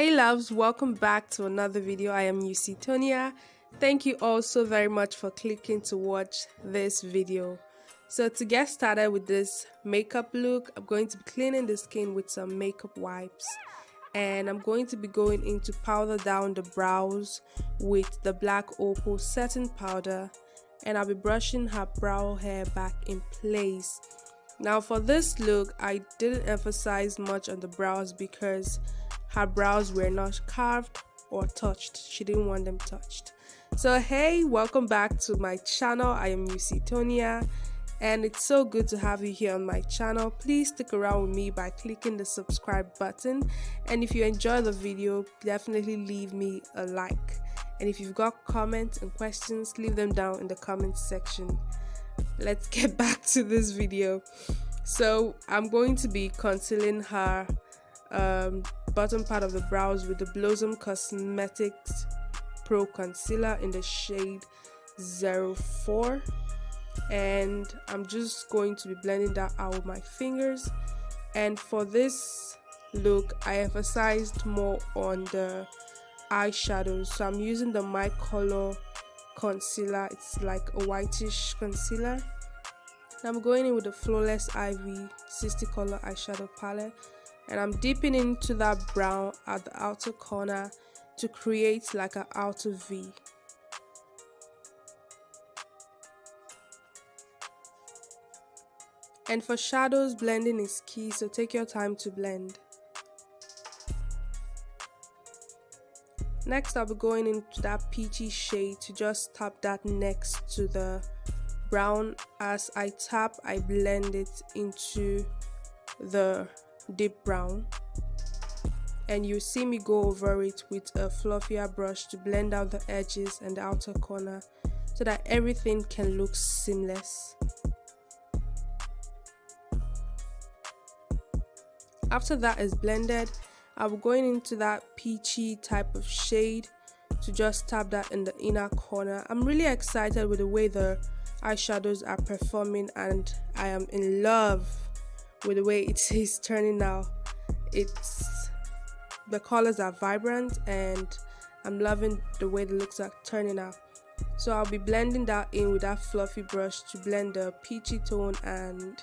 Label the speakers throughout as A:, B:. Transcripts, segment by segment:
A: Hey loves, welcome back to another video. I am Thonia. Thank you all so very much for clicking to watch this video. So to get started with this makeup look, I'm going to be cleaning the skin with some makeup wipes, and I'm going to be going in to powder down the brows with the black opal setting powder, and I'll be brushing her brow hair back in place. Now for this look, I didn't emphasize much on the brows because her brows were not carved or touched. She didn't want them touched. So hey, welcome back to my channel. I am Thonia, and it's so good to have you here on my channel. Please stick around with me by clicking the subscribe button, and if you enjoy the video, definitely leave me a like, and if you've got comments and questions, leave them down in the comment section. Let's get back to this video. So I'm going to be concealing her bottom part of the brows with the Blossom Cosmetics Pro Concealer in the shade 04, and I'm just going to be blending that out with my fingers. And for this look, I emphasized more on the eyeshadows, so I'm using the My Color concealer. It's like a whitish concealer. I'm going in with the Flawless Ivy 60 color eyeshadow palette, and I'm dipping into that brown at the outer corner to create like an outer V. And for shadows, blending is key, so take your time to blend. Next, I'll be going into that peachy shade to just tap that next to the brown. As I tap, I blend it into the deep brown, and you see me go over it with a fluffier brush to blend out the edges and the outer corner so that everything can look seamless. After that is blended, I'll be going into that peachy type of shade to just tap that in the inner corner. I'm really excited with the way the eyeshadows are performing, and I am in love with the way it is turning out. The colors are vibrant, and I'm loving the way the looks are turning out. So I'll be blending that in with that fluffy brush to blend the peachy tone and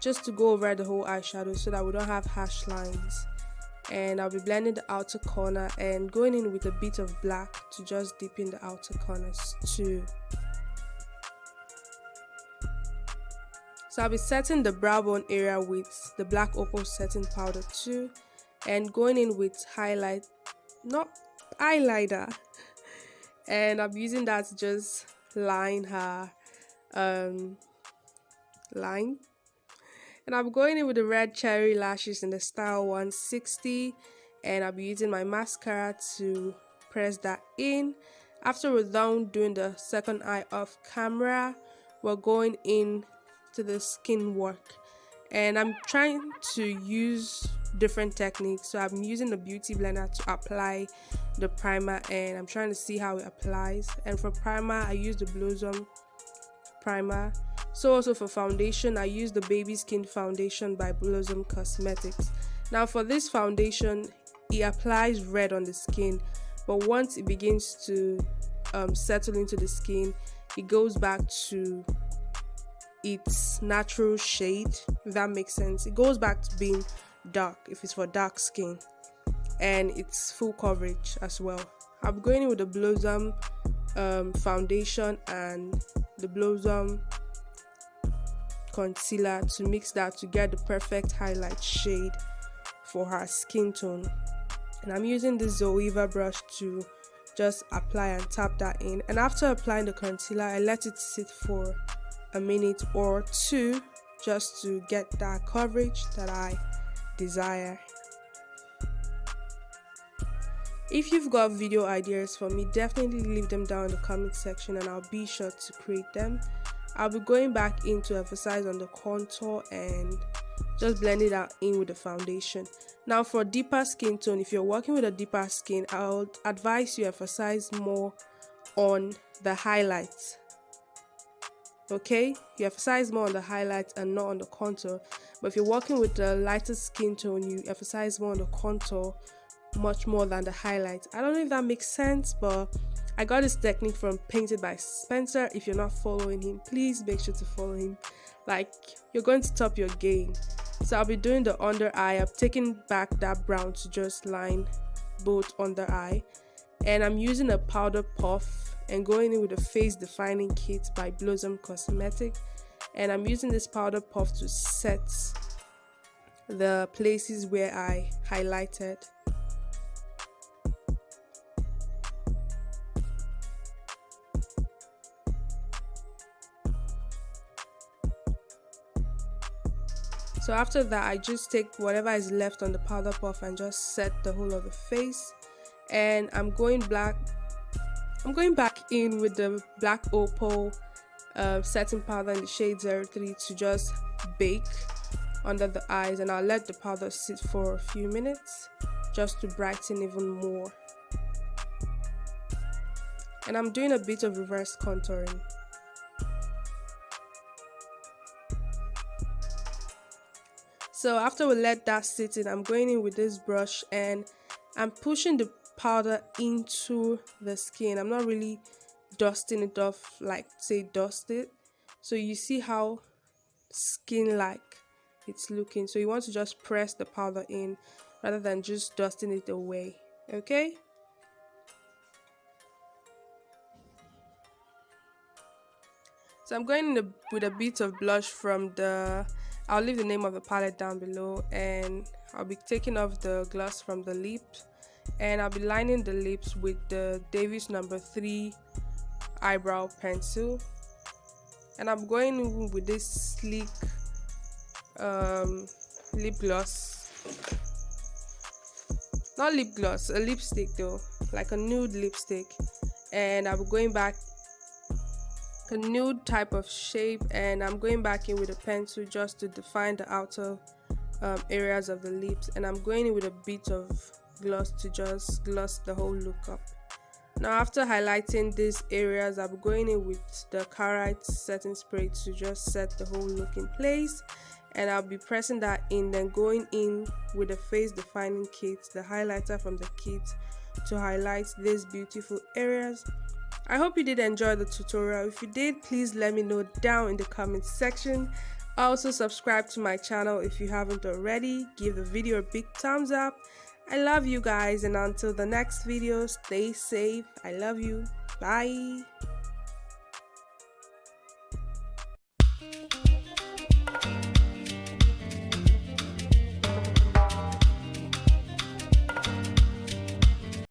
A: just to go over the whole eyeshadow so that we don't have harsh lines. And I'll be blending the outer corner and going in with a bit of black to just dip in the outer corners too. So I'll be setting the brow bone area with the black opal setting powder too, and going in with highlight, not eyeliner, and I'm using that to just line her line. And I'm going in with the red cherry lashes in the style 160, and I'll be using my mascara to press that in. After we're done doing the second eye off camera, we're going in to the skin work, and I'm trying to use different techniques. So I'm using the beauty blender to apply the primer, and I'm trying to see how it applies. And for primer, I use the Blossom primer. So also for foundation, I use the Baby Skin Foundation by Blossom Cosmetics. Now for this foundation, it applies red on the skin, but once it begins to settle into the skin, it goes back to its natural shade, if that makes sense. It goes back to being dark if it's for dark skin, and it's full coverage as well. I'm going in with the Blossom foundation and the Blossom concealer to mix that to get the perfect highlight shade for her skin tone. And I'm using this Zoeva brush to just apply and tap that in, and after applying the concealer, I let it sit for a minute or two just to get that coverage that I desire. If you've got video ideas for me, definitely leave them down in the comment section and I'll be sure to create them. I'll be going back in to emphasize on the contour and just blend it out in with the foundation. Now for deeper skin tone, if you're working with a deeper skin, I'll advise you emphasize more on the highlights. Okay, you emphasize more on the highlights and not on the contour. But if you're working with a lighter skin tone, you emphasize more on the contour much more than the highlight. I don't know if that makes sense, but I got this technique from Painted by Spencer. If you're not following him, please make sure to follow him. Like, you're going to top your game. So I'll be doing the under eye. I'm taking back that brown to just line both under eye, and I'm using a powder puff and going in with a face defining kit by Blossom Cosmetic, and I'm using this powder puff to set the places where I highlighted. So after that, I just take whatever is left on the powder puff and just set the whole of the face. And I'm going back in with the black opal setting powder in the shade 03 to just bake under the eyes, and I'll let the powder sit for a few minutes just to brighten even more. And I'm doing a bit of reverse contouring. So after we let that sit in, I'm going in with this brush and I'm pushing the powder into the skin. I'm not really dusting it off like say dust it. So you see how skin-like it's looking. So you want to just press the powder in rather than just dusting it away. Okay? So I'm going in with a bit of blush from the, I'll leave the name of the palette down below, and I'll be taking off the gloss from the lips, and I'll be lining the lips with the Davis No. 3 eyebrow pencil, and I'm going in with this sleek lip gloss, not lip gloss, a lipstick though, like a nude lipstick, and I'm going back a nude type of shape, and I'm going back in with a pencil just to define the outer areas of the lips, and I'm going in with a bit of gloss to just gloss the whole look up. Now after highlighting these areas, I'm going in with the Carite setting spray to just set the whole look in place, and I'll be pressing that in, then going in with the face defining kit, the highlighter from the kit, to highlight these beautiful areas. I hope you did enjoy the tutorial. If you did, please let me know down in the comment section. Also subscribe to my channel if you haven't already. Give the video a big thumbs up. I love you guys, and until the next video, stay safe. I love you. Bye.